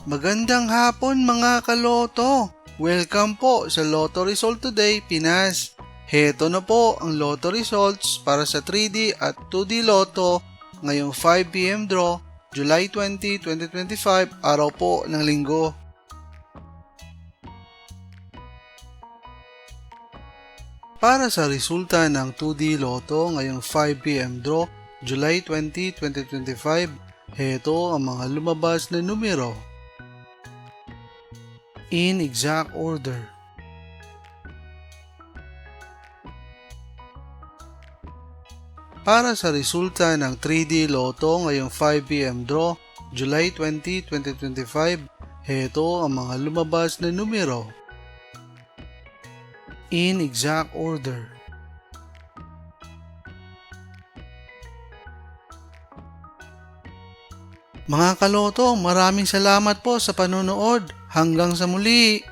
Magandang hapon mga kaloto! Welcome po sa Lotto Result Today, Pinas. Heto na po ang Lotto Results para sa 3D at 2D Lotto ngayong 5pm draw, July 20, 2025, araw po ng linggo. Para sa resulta ng 2D Lotto ngayong 5pm draw, July 20, 2025, heto ang mga lumabas na numero. In exact order. Para sa resulta ng 3D Lotto ngayong 5pm draw, July 20, 2025, heto ang mga lumabas na numero. In exact order. Mga kaloto, maraming salamat po sa panonood. Hanggang sa muli!